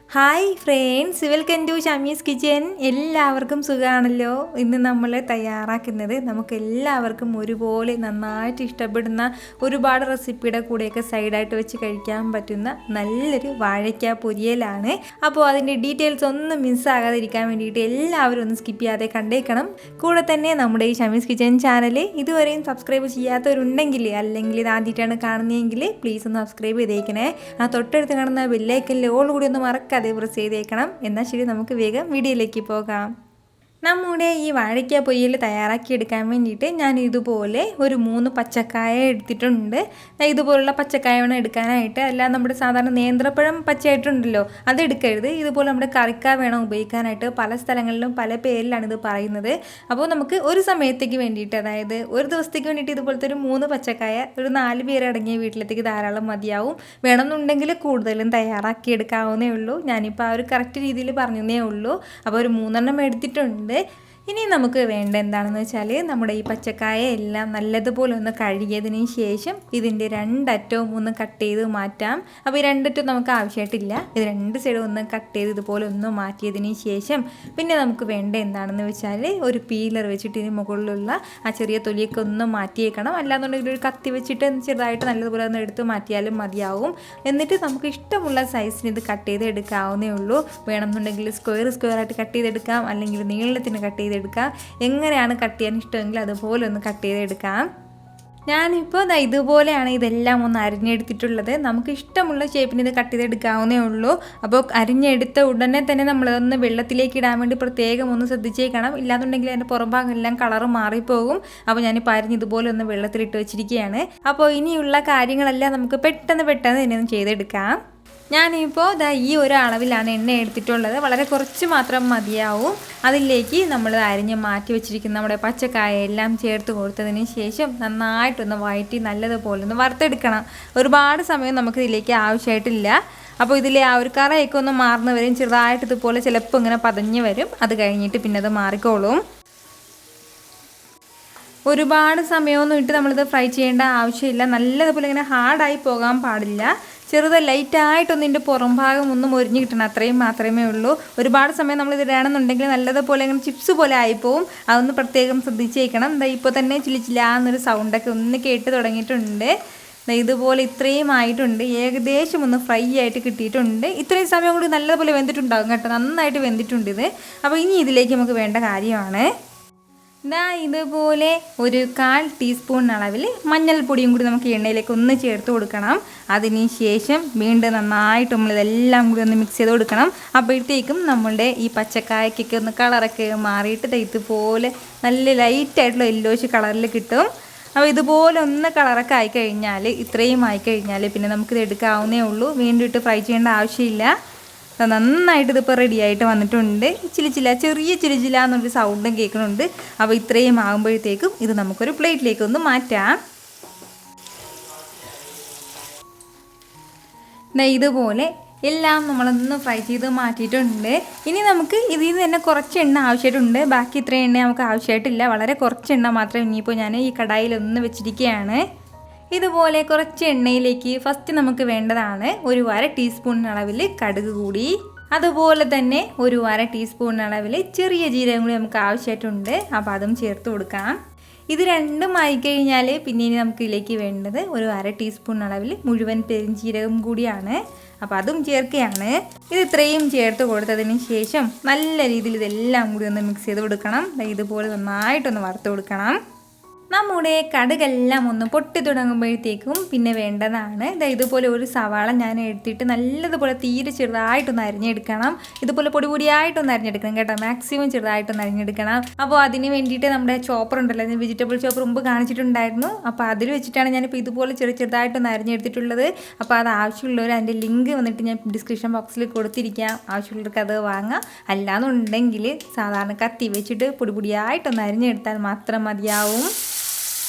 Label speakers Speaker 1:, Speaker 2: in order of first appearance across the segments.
Speaker 1: Hi friends, welcome to Shami's kitchen. എല്ലാവർക്കും സുഖമാണല്ലോ. ഇന്ന് നമ്മൾ തയ്യാറാക്കുന്നത് നമുക്ക് എല്ലാവർക്കും ഒരുപോലെ നന്നായിട്ട് ഇഷ്ടപ്പെടുന്ന ഒരുപാട് റെസിപ്പിയുടെ കൂടെയൊക്കെ സൈഡായിട്ട് വെച്ച് കഴിക്കാൻ പറ്റുന്ന നല്ലൊരു വാഴയ്ക്ക പൊരിയലാണ്. അപ്പോൾ അതിൻ്റെ ഡീറ്റെയിൽസ് ഒന്നും മിസ്സാകാതിരിക്കാൻ വേണ്ടിയിട്ട് എല്ലാവരും ഒന്ന് സ്കിപ്പ് ചെയ്യാതെ കണ്ടേക്കണം. കൂടെ തന്നെ നമ്മുടെ ഈ ഷമീസ് കിച്ചൻ ചാനൽ ഇതുവരെയും സബ്സ്ക്രൈബ് ചെയ്യാത്തവരുണ്ടെങ്കിൽ, അല്ലെങ്കിൽ ഇത് ആദ്യമായിട്ടാണ് കാണുന്നതെങ്കിൽ പ്ലീസ് ഒന്ന് സബ്സ്ക്രൈബ് ചെയ്തേക്കണേ. ആ തൊട്ടടുത്ത് കാണുന്ന ബെല്ലൈക്കനിൽ ഓൾ കൂടി ഒന്ന് മറക്കാതെ പ്രസ് ചെയ്തേക്കണം. എന്നാൽ ശരി, നമുക്ക് വേഗം വീഡിയോയിലേക്ക് പോകാം. നമ്മുടെ ഈ വാഴയ്ക്ക പൊയ്യൽ തയ്യാറാക്കിയെടുക്കാൻ വേണ്ടിയിട്ട് ഞാൻ ഇതുപോലെ ഒരു 3 പച്ചക്കായ എടുത്തിട്ടുണ്ട്. ഇതുപോലുള്ള പച്ചക്കായ വേണം എടുക്കാനായിട്ട്. അല്ല നമ്മുടെ സാധാരണ നേന്ത്രപ്പഴം പച്ചയായിട്ടുണ്ടല്ലോ, അതെടുക്കരുത്. ഇതുപോലെ നമ്മുടെ കറിക്ക വേണം ഉപയോഗിക്കാനായിട്ട്. പല സ്ഥലങ്ങളിലും പല പേരിലാണ് ഇത് പറയുന്നത്. അപ്പോൾ നമുക്ക് ഒരു സമയത്തേക്ക് വേണ്ടിയിട്ട്, അതായത് ഒരു ദിവസത്തേക്ക് വേണ്ടിയിട്ട് ഇതുപോലത്തെ ഒരു 3 പച്ചക്കായ ഒരു 4 പേരടങ്ങിയ വീട്ടിലത്തേക്ക് ധാരാളം മതിയാവും. വേണമെന്നുണ്ടെങ്കിൽ കൂടുതലും തയ്യാറാക്കിയെടുക്കാവുന്നേ ഉള്ളൂ. ഞാനിപ്പോൾ ആ ഒരു കറക്റ്റ് രീതിയിൽ പറഞ്ഞതേ ഉള്ളൂ. അപ്പോൾ ഒരു 3 എടുത്തിട്ടുണ്ട്. ഇനി നമുക്ക് വേണ്ട എന്താണെന്ന് വെച്ചാൽ, നമ്മുടെ ഈ പച്ചക്കായ എല്ലാം നല്ലതുപോലെ ഒന്ന് കഴുകിയതിന് ശേഷം ഇതിൻ്റെ 2 അറ്റവും ഒന്ന് കട്ട് ചെയ്ത് മാറ്റാം. അപ്പോൾ ഈ 2 അറ്റവും നമുക്ക് ആവശ്യമായിട്ടില്ല. ഇത് 2 സൈഡും ഒന്ന് കട്ട് ചെയ്ത് ഇതുപോലെ ഒന്ന് മാറ്റിയതിന് ശേഷം പിന്നെ നമുക്ക് വേണ്ട എന്താണെന്ന് വെച്ചാൽ, ഒരു പീലർ വെച്ചിട്ട് ഇതിന് മുകളിലുള്ള ആ ചെറിയ തൊലിയൊക്കെ ഒന്ന് മാറ്റിയേക്കണം. അല്ലാന്നുണ്ടെങ്കിൽ ഒരു കത്തി വെച്ചിട്ട് ചെറുതായിട്ട് നല്ലതുപോലെ ഒന്ന് എടുത്ത് മാറ്റിയാലും മതിയാവും. എന്നിട്ട് നമുക്ക് ഇഷ്ടമുള്ള സൈസിന് ഇത് കട്ട് ചെയ്ത് എടുക്കാവുന്നേ ഉള്ളൂ. വേണമെന്നുണ്ടെങ്കിൽ സ്ക്വയർ ആയിട്ട് കട്ട് ചെയ്തെടുക്കാം, അല്ലെങ്കിൽ നീളത്തിന് കട്ട് ചെയ്തെടുക്കാം. എങ്ങനെയാണ് കട്ട് ചെയ്യാൻ ഇഷ്ടമെങ്കിൽ അതുപോലെ ഒന്ന് കട്ട് ചെയ്തെടുക്കാം. ഞാനിപ്പോൾ ഇതുപോലെയാണ് ഇതെല്ലാം ഒന്ന് അരിഞ്ഞെടുത്തിട്ടുള്ളത്. നമുക്ക് ഇഷ്ടമുള്ള ഷേപ്പിന് ഇത് കട്ട് ചെയ്തെടുക്കാവുന്നേ ഉള്ളൂ. അപ്പോൾ അരിഞ്ഞെടുത്ത ഉടനെ തന്നെ നമ്മളതൊന്ന് വെള്ളത്തിലേക്ക് ഇടാൻ വേണ്ടി പ്രത്യേകം ഒന്ന് ശ്രദ്ധിച്ചേക്കണം. ഇല്ലാന്നുണ്ടെങ്കിൽ അതിൻ്റെ പുറംഭാഗം എല്ലാം കളറ് മാറിപ്പോകും. അപ്പോൾ ഞാനിപ്പോൾ അരിഞ്ഞ് ഇതുപോലെ ഒന്ന് വെള്ളത്തിലിട്ട് വെച്ചിരിക്കുകയാണ്. അപ്പോൾ ഇനിയുള്ള കാര്യങ്ങളെല്ലാം നമുക്ക് പെട്ടെന്ന് തന്നെ ഒന്ന് ചെയ്തെടുക്കാം. ഞാനിപ്പോൾ ഈ ഒരു അളവിലാണ് എണ്ണ എടുത്തിട്ടുള്ളത്. വളരെ കുറച്ച് മാത്രം മതിയാവും. അതിലേക്ക് നമ്മൾ അരിഞ്ഞ് മാറ്റി വെച്ചിരിക്കുന്ന നമ്മുടെ പച്ചക്കായ എല്ലാം ചേർത്ത് കൊടുത്തതിന് ശേഷം നന്നായിട്ടൊന്ന് വഴറ്റി നല്ലതുപോലെ ഒന്ന് വറുത്തെടുക്കണം. ഒരുപാട് സമയം നമുക്ക് ഇതിലേക്ക് ആവശ്യമായിട്ടില്ല. അപ്പോൾ ഇതിലെ ആ ഒരു കറയൊക്കെ ഒന്ന് മാറുന്ന വരും. ചെറുതായിട്ട് ഇതുപോലെ ചിലപ്പോൾ ഇങ്ങനെ പതഞ്ഞ് വരും. അത് കഴിഞ്ഞിട്ട് പിന്നെ അത് മാറിക്കോളും. ഒരുപാട് സമയമൊന്നും ഇട്ട് നമ്മളിത് ഫ്രൈ ചെയ്യേണ്ട ആവശ്യമില്ല. നല്ലതുപോലെ ഇങ്ങനെ ഹാർഡായി പോകാൻ പാടില്ല. ലൈറ്റായിട്ടൊന്നും ഇതിൻ്റെ പുറം ഭാഗം ഒന്നും മൊരിഞ്ഞ് കിട്ടണം, അത്രയും മാത്രമേ ഉള്ളൂ. ഒരുപാട് സമയം നമ്മൾ ഇതിടാണെന്നുണ്ടെങ്കിൽ നല്ലതുപോലെ ഇങ്ങനെ ചിപ്സ് പോലെ ആയിപ്പോവും. അതൊന്ന് പ്രത്യേകം ശ്രദ്ധിച്ചേക്കണം. ഇപ്പോൾ തന്നെ ചില്ലാന്നൊരു സൗണ്ടൊക്കെ ഒന്ന് കേട്ട് തുടങ്ങിയിട്ടുണ്ട്. ഇതുപോലെ ഇത്രയും ആയിട്ടുണ്ട്. ഏകദേശം ഒന്ന് ഫ്രൈ ആയിട്ട് കിട്ടിയിട്ടുണ്ട്. ഇത്രയും സമയം കൂടി നല്ലതുപോലെ വെന്തിട്ടുണ്ടാകും കേട്ടോ. നന്നായിട്ട് വെന്തിട്ടുണ്ട് ഇത്. അപ്പോൾ ഇനി ഇതിലേക്ക് നമുക്ക് വേണ്ട കാര്യമാണ് ഇതുപോലെ ഒരു 1/4 ടീസ്പൂൺ അളവിൽ മഞ്ഞൾപ്പൊടിയും കൂടി നമുക്ക് എണ്ണയിലേക്ക് ഒന്ന് ചേർത്ത് കൊടുക്കണം. അതിന് ശേഷം വീണ്ടും നന്നായിട്ട് നമ്മളിതെല്ലാം കൂടി ഒന്ന് മിക്സ് ചെയ്ത് കൊടുക്കണം. അപ്പോഴത്തേക്കും നമ്മളുടെ ഈ പച്ചക്കായക്കൊക്കെ ഒന്ന് കളറൊക്കെ മാറിയിട്ട് ഇതുപോലെ നല്ല ലൈറ്റായിട്ടുള്ള യെല്ലോയിഷ് കളറിൽ കിട്ടും. അപ്പോൾ ഇതുപോലെ ഒന്ന് കളറൊക്കെ ആയിക്കഴിഞ്ഞാൽ, ഇത്രയും ആയിക്കഴിഞ്ഞാൽ പിന്നെ നമുക്കിത് എടുക്കാവുന്നേ ഉള്ളൂ. വീണ്ടും ഇട്ട് ഫ്രൈ ചെയ്യേണ്ട ആവശ്യമില്ല. നന്നായിട്ട് ഇതിപ്പോൾ റെഡി ആയിട്ട് വന്നിട്ടുണ്ട്. ചെറിയ ചിലിച്ചില എന്നൊരു സൗണ്ടും കേൾക്കുന്നുണ്ട്. അപ്പോൾ ഇത്രയും ആകുമ്പോഴത്തേക്കും ഇത് നമുക്കൊരു പ്ലേറ്റിലേക്ക് ഒന്ന് മാറ്റാം. ഇതുപോലെ എല്ലാം നമ്മളൊന്ന് ഫ്രൈ ചെയ്ത് മാറ്റിയിട്ടുണ്ട്. ഇനി നമുക്ക് ഇതിൽ നിന്ന് തന്നെ കുറച്ച് എണ്ണ ആവശ്യമായിട്ടുണ്ട്. ബാക്കി ഇത്രയും എണ്ണ നമുക്ക് ആവശ്യമായിട്ടില്ല. വളരെ കുറച്ച് എണ്ണ മാത്രം ഇനിയിപ്പോൾ ഞാൻ ഈ കടായിലൊന്ന് വെച്ചിരിക്കുകയാണ്. ഇതുപോലെ കുറച്ച് എണ്ണയിലേക്ക് ഫസ്റ്റ് നമുക്ക് വേണ്ടതാണ് ഒരു 1/2 ടീസ്പൂൺ അളവിൽ കടുക് കൂടി, അതുപോലെ തന്നെ ഒരു 1/2 ടീസ്പൂൺ അളവിൽ ചെറിയ ജീരകം കൂടി നമുക്ക് ആവശ്യമായിട്ടുണ്ട്. അപ്പോൾ അതും ചേർത്ത് കൊടുക്കാം. ഇത് രണ്ടും ആയിക്കഴിഞ്ഞാൽ പിന്നെ ഇനി നമുക്ക് ഇതിലേക്ക് വേണ്ടത് ഒരു 1/2 ടീസ്പൂൺ അളവിൽ മുഴുവൻ പെരുംജീരകം കൂടിയാണ്. അപ്പോൾ അതും ചേർക്കുകയാണ്. ഇത് ഇത്രയും ചേർത്ത് കൊടുത്തതിന് ശേഷം നല്ല രീതിയിൽ ഇതെല്ലാം കൂടി ഒന്ന് മിക്സ് ചെയ്ത് കൊടുക്കണം. ഇതുപോലെ നന്നായിട്ടൊന്ന് വറുത്ത് കൊടുക്കണം. നമ്മുടെ കടുകെല്ലാം ഒന്ന് പൊട്ടി തുടങ്ങുമ്പോഴത്തേക്കും പിന്നെ വേണ്ടതാണ് ഇതുപോലെ ഒരു സവാള ഞാൻ എടുത്തിട്ട് നല്ലതുപോലെ തീരെ ചെറുതായിട്ടൊന്ന് അരിഞ്ഞെടുക്കണം. ഇതുപോലെ പൊടിയായിട്ടൊന്ന് അരിഞ്ഞെടുക്കണം കേട്ടോ. മാക്സിമം ചെറുതായിട്ടൊന്ന് അരിഞ്ഞെടുക്കണം. അപ്പോൾ അതിന് വേണ്ടിയിട്ട് നമ്മുടെ ചോപ്പർ ഉണ്ടല്ലോ, വെജിറ്റബിൾ ചോപ്പർ മുമ്പ് കാണിച്ചിട്ടുണ്ടായിരുന്നു. അപ്പോൾ അതിൽ വെച്ചിട്ടാണ് ഞാനിപ്പോൾ ഇതുപോലെ ചെറുതായിട്ടൊന്ന് അരിഞ്ഞെടുത്തിട്ടുള്ളത്. അപ്പോൾ അത് ആവശ്യമുള്ളവർ അതിൻ്റെ ലിങ്ക് വന്നിട്ട് ഞാൻ ഡിസ്ക്രിപ്ഷൻ ബോക്സിൽ കൊടുത്തിരിക്കാം. ആവശ്യമുള്ളവർക്ക് അത് വാങ്ങാം. അല്ലാന്നുണ്ടെങ്കിൽ സാധാരണ കത്തി വെച്ചിട്ട് പൊടിയായിട്ടൊന്ന് അരിഞ്ഞെടുത്താൽ മാത്രം മതിയാവും.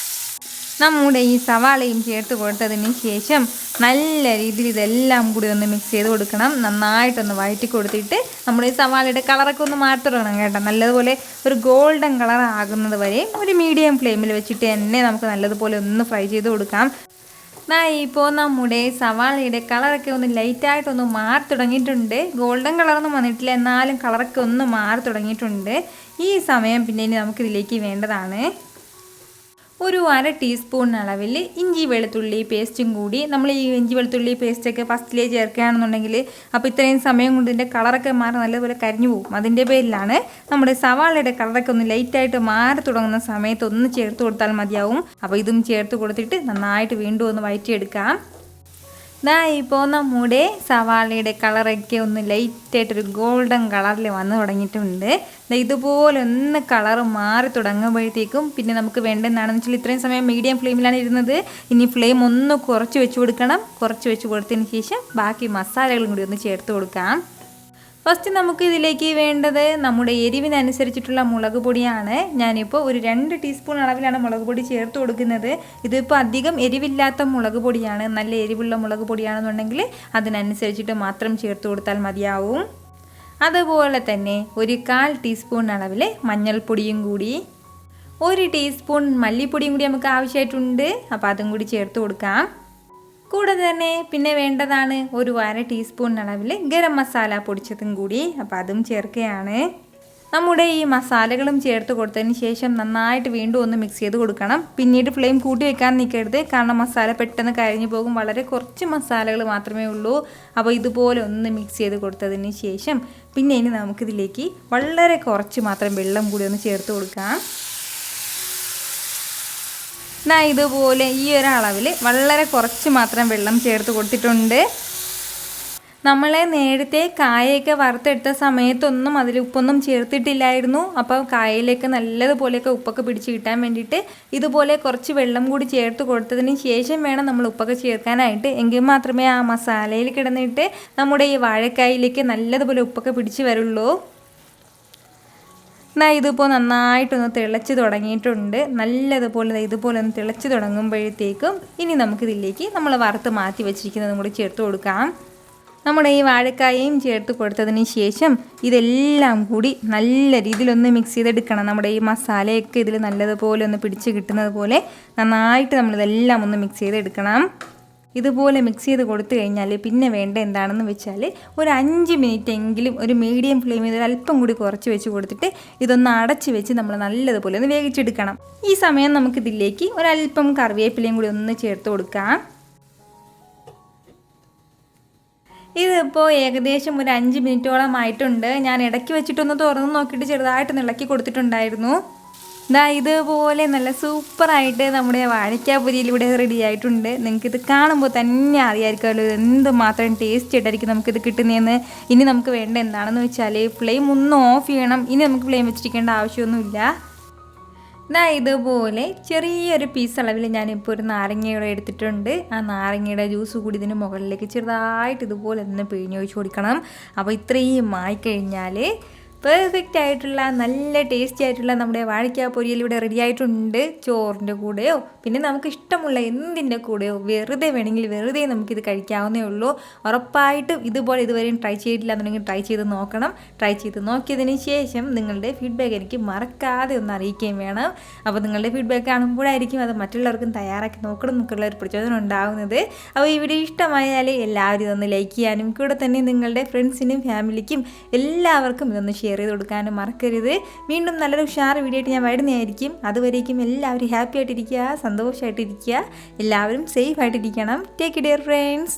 Speaker 1: നമ്മുടെ ഈ സവാളയും ചേർത്ത് കൊടുത്തതിന് ശേഷം നല്ല രീതിയിൽ ഇതെല്ലാം കൂടി ഒന്ന് മിക്സ് ചെയ്ത് കൊടുക്കണം. നന്നായിട്ടൊന്ന് വഴറ്റി കൊടുത്തിട്ട് നമ്മുടെ ഈ സവാളയുടെ കളറൊക്കെ ഒന്ന് മാറ്റി തുടങ്ങണം കേട്ടോ. നല്ലതുപോലെ ഒരു ഗോൾഡൻ കളർ ആകുന്നത് വരെ ഒരു മീഡിയം ഫ്ലെയിമിൽ വെച്ചിട്ട് തന്നെ നമുക്ക് നല്ലതുപോലെ ഒന്ന് ഫ്രൈ ചെയ്ത് കൊടുക്കാം. ഇപ്പോൾ നമ്മുടെ സവാളയുടെ കളറൊക്കെ ഒന്ന് ലൈറ്റായിട്ടൊന്ന് മാറി തുടങ്ങിയിട്ടുണ്ട്. ഗോൾഡൻ കളറൊന്നും വന്നിട്ടില്ല, എന്നാലും കളറൊക്കെ ഒന്ന് മാറി തുടങ്ങിയിട്ടുണ്ട്. ഈ സമയം പിന്നെ ഇനി നമുക്കിതിലേക്ക് വേണ്ടതാണ് ഒരു 1/2 ടീസ്പൂൺ അളവിൽ ഇഞ്ചി വെളുത്തുള്ളി പേസ്റ്റും കൂടി. നമ്മൾ ഈ ഇഞ്ചി വെളുത്തുള്ളി പേസ്റ്റൊക്കെ ഫസ്റ്റിലേ ചേർക്കുകയാണെന്നുണ്ടെങ്കിൽ അപ്പോൾ ഇത്രയും സമയം കൊണ്ട് ഇതിൻ്റെ കളറൊക്കെ മാറി നല്ലതുപോലെ കരിഞ്ഞു പോകും. അതിൻ്റെ പേരിലാണ് നമ്മുടെ സവാളയുടെ കളറൊക്കെ ഒന്ന് ലൈറ്റായിട്ട് മാറി തുടങ്ങുന്ന സമയത്ത് ഒന്ന് ചേർത്ത് കൊടുത്താൽ മതിയാവും. അപ്പോൾ ഇതും ചേർത്ത് കൊടുത്തിട്ട് നന്നായിട്ട് വീണ്ടും ഒന്ന് വഴറ്റിയെടുക്കാം. ഇപ്പോൾ നമ്മുടെ സവാളയുടെ കളറൊക്കെ ഒന്ന് ലൈറ്റായിട്ടൊരു ഗോൾഡൻ കളറിൽ വന്ന് തുടങ്ങിയിട്ടുണ്ട്. ഇതുപോലെ ഒന്ന് കളറ് മാറി തുടങ്ങുമ്പോഴത്തേക്കും പിന്നെ നമുക്ക് വേണ്ടതെന്നാണെന്ന് വെച്ചാൽ ഇത്രയും സമയം മീഡിയം ഫ്ലെയിമിലാണ് ഇരുന്നത്. ഇനി ഫ്ലെയിം ഒന്ന് കുറച്ച് വെച്ച് കൊടുക്കണം. കുറച്ച് വെച്ച് കൊടുത്തതിന് ശേഷം ബാക്കി മസാലകളും കൂടി ഒന്ന് ചേർത്ത് കൊടുക്കാം. ഫസ്റ്റ് നമുക്ക് ഇതിലേക്ക് വേണ്ടത് നമ്മുടെ എരിവിനനുസരിച്ചിട്ടുള്ള മുളക് പൊടിയാണ്. ഞാനിപ്പോൾ ഒരു 2 ടീസ്പൂൺ അളവിലാണ് മുളക് പൊടി ചേർത്ത് കൊടുക്കുന്നത്. ഇതിപ്പോൾ അധികം എരിവില്ലാത്ത മുളക് പൊടിയാണ്. നല്ല എരിവുള്ള മുളക് പൊടിയാണെന്നുണ്ടെങ്കിൽ അതിനനുസരിച്ചിട്ട് മാത്രം ചേർത്ത് കൊടുത്താൽ മതിയാവും. അതുപോലെ തന്നെ ഒരു 1/4 ടീസ്പൂൺ അളവിൽ മഞ്ഞൾപ്പൊടിയും കൂടി, 1 ടീസ്പൂൺ മല്ലിപ്പൊടിയും കൂടി നമുക്ക് ആവശ്യമായിട്ടുണ്ട്. അപ്പോൾ അതും കൂടി ചേർത്ത് കൊടുക്കാം. കൂടാതെ തന്നെ പിന്നെ വേണ്ടതാണ് ഒരു 1/2 ടീസ്പൂൺ അളവിൽ ഗരം മസാല പൊടിച്ചതും കൂടി. അപ്പോൾ അതും ചേർക്കുകയാണ്. നമ്മുടെ ഈ മസാലകളും ചേർത്ത് കൊടുത്തതിന് ശേഷം നന്നായിട്ട് വീണ്ടും ഒന്ന് മിക്സ് ചെയ്ത് കൊടുക്കണം. പിന്നീട് ഫ്ലെയിം കൂട്ടി വെക്കാൻ നിൽക്കരുത്, കാരണം മസാല പെട്ടെന്ന് കഴിഞ്ഞു പോകും. വളരെ കുറച്ച് മസാലകൾ മാത്രമേ ഉള്ളൂ. അപ്പോൾ ഇതുപോലെ ഒന്ന് മിക്സ് ചെയ്ത് കൊടുത്തതിന് ശേഷം പിന്നെ ഇനി നമുക്കിതിലേക്ക് വളരെ കുറച്ച് മാത്രം വെള്ളം കൂടി ഒന്ന് ചേർത്ത് കൊടുക്കാം. ഇതുപോലെ ഈ ഒരളവിൽ വളരെ കുറച്ച് മാത്രം വെള്ളം ചേർത്ത് കൊടുത്തിട്ടുണ്ട്. നമ്മൾ നേരത്തെ കായയൊക്കെ വറുത്തെടുത്ത സമയത്തൊന്നും അതിൽ ഉപ്പൊന്നും ചേർത്തിട്ടില്ലായിരുന്നു. അപ്പോൾ കായയിലേക്ക് നല്ലതുപോലെയൊക്കെ ഉപ്പൊക്കെ പിടിച്ച് കിട്ടാൻ വേണ്ടിയിട്ട് ഇതുപോലെ കുറച്ച് വെള്ളം കൂടി ചേർത്ത് കൊടുത്തതിന് ശേഷം വേണം നമ്മൾ ഉപ്പൊക്കെ ചേർക്കാനായിട്ട്. എങ്കിൽ മാത്രമേ ആ മസാലയിൽ കിടന്നിട്ട് നമ്മുടെ ഈ വാഴക്കായിലേക്ക് നല്ലതുപോലെ ഉപ്പൊക്കെ പിടിച്ച് വരുള്ളൂ. ഇതിപ്പോൾ നന്നായിട്ടൊന്ന് തിളച്ച് തുടങ്ങിയിട്ടുണ്ട്. നല്ലതുപോലെ ഇതുപോലെ ഒന്ന് തിളച്ച് തുടങ്ങുമ്പോഴത്തേക്കും ഇനി നമുക്കിതിലേക്ക് നമ്മൾ വറുത്ത് മാറ്റി വെച്ചിരിക്കുന്നതും കൂടി ചേർത്ത് കൊടുക്കാം. നമ്മുടെ ഈ വാഴക്കായയും ചേർത്ത് കൊടുത്തതിന് ശേഷം ഇതെല്ലാം കൂടി നല്ല രീതിയിലൊന്ന് മിക്സ് ചെയ്തെടുക്കണം. നമ്മുടെ ഈ മസാലയൊക്കെ ഇതിൽ നല്ലതുപോലെ ഒന്ന് പിടിച്ച് കിട്ടുന്നത് പോലെ നന്നായിട്ട് നമ്മളിതെല്ലാം ഒന്ന് മിക്സ് ചെയ്തെടുക്കണം. ഇതുപോലെ മിക്സ് ചെയ്ത് കൊടുത്തു കഴിഞ്ഞാൽ പിന്നെ വേണ്ട എന്താണെന്ന് വെച്ചാൽ ഒരു 5 മിനിറ്റ് എങ്കിലും ഒരു മീഡിയം ഫ്ലെയിമിൽ അല്പം കൂടി കുറച്ച് വെച്ച് കൊടുത്തിട്ട് ഇതൊന്ന് അടച്ച് വെച്ച് നമ്മൾ നല്ലതുപോലെ ഒന്ന് വേവിച്ചെടുക്കണം. ഈ സമയം നമുക്കിതിലേക്ക് ഒരല്പം കറിവേപ്പിലയും കൂടി ഒന്ന് ചേർത്ത് കൊടുക്കാം. ഇതിപ്പോൾ ഏകദേശം ഒരു 5 മിനിറ്റോളം ആയിട്ടുണ്ട്. ഞാൻ ഇടയ്ക്ക് വെച്ചിട്ടൊന്ന് തുറന്ന് നോക്കിയിട്ട് ചെറുതായിട്ട് ഇളക്കി കൊടുത്തിട്ടുണ്ടായിരുന്നു. ഇതുപോലെ നല്ല സൂപ്പറായിട്ട് നമ്മുടെ വാഴയ്ക്ക പൊരിയിലൂടെ റെഡി ആയിട്ടുണ്ട്. നിങ്ങൾക്കിത് കാണുമ്പോൾ തന്നെ അറിയാമായിരിക്കുമല്ലോ എന്തുമാത്രം ടേസ്റ്റ് ആയിട്ടായിരിക്കും നമുക്കിത് കിട്ടുന്നതെന്ന്. ഇനി നമുക്ക് വേണ്ട എന്താണെന്ന് വെച്ചാൽ ഫ്ലെയിം ഒന്ന് ഓഫ് ചെയ്യണം. ഇനി നമുക്ക് ഫ്ലെയിം വെച്ചിരിക്കേണ്ട ആവശ്യമൊന്നുമില്ല. ഇതുപോലെ ചെറിയൊരു പീസ് അളവിൽ ഞാനിപ്പോൾ ഒരു നാരങ്ങയുടെ എടുത്തിട്ടുണ്ട്. ആ നാരങ്ങയുടെ ജ്യൂസ് കൂടി ഇതിന് മുകളിലേക്ക് ചെറുതായിട്ട് ഇതുപോലെ ഒന്ന് പിഴിഞ്ഞൊഴിച്ച് കൊടുക്കണം. അപ്പോൾ ഇത്രയും ആയിക്കഴിഞ്ഞാൽ പെർഫെക്റ്റ് ആയിട്ടുള്ള നല്ല ടേസ്റ്റി ആയിട്ടുള്ള നമ്മുടെ വാഴയ്ക്ക പൊരിയൽ ഇവിടെ റെഡി ആയിട്ടുണ്ട്. ചോറിൻ്റെ കൂടെയോ പിന്നെ നമുക്ക് ഇഷ്ടമുള്ള എന്തിൻ്റെ കൂടെയോ വെറുതെ വേണമെങ്കിൽ വെറുതെ നമുക്കിത് കഴിക്കാവുന്നേ ഉള്ളൂ. ഉറപ്പായിട്ടും ഇതുപോലെ ഇതുവരെയും ട്രൈ ചെയ്തിട്ടില്ല എന്നുണ്ടെങ്കിൽ ട്രൈ ചെയ്ത് നോക്കണം. ട്രൈ ചെയ്ത് നോക്കിയതിന് ശേഷം നിങ്ങളുടെ ഫീഡ്ബാക്ക് എനിക്ക് മറക്കാതെ ഒന്ന് അറിയിക്കുകയും വേണം. അപ്പോൾ നിങ്ങളുടെ ഫീഡ്ബാക്ക് കാണുമ്പോഴായിരിക്കും അത് മറ്റുള്ളവർക്കും തയ്യാറാക്കി നോക്കണം എന്നൊക്കെയുള്ള ഒരു പ്രചോദനം ഉണ്ടാകുന്നത്. അപ്പോൾ ഈ വീഡിയോ ഇഷ്ടമായാൽ എല്ലാവരും ഇതൊന്ന് ലൈക്ക് ചെയ്യാനും കൂടെ തന്നെ നിങ്ങളുടെ ഫ്രണ്ട്സിനും ഫാമിലിക്കും എല്ലാവർക്കും ഇതൊന്ന് ഷെയർ ചെയ്ത് കൊടുക്കാനും മറക്കരുത്. വീണ്ടും നല്ലൊരു ഉഷാർ വീഡിയോ ആയിട്ട് ഞാൻ വരുന്നതായിരിക്കും. അതുവരേക്കും എല്ലാവരും ഹാപ്പി ആയിട്ടിരിക്കുക, സന്തോഷമായിട്ടിരിക്കുക, എല്ലാവരും സേഫ് ആയിട്ടിരിക്കണം. Take care friends.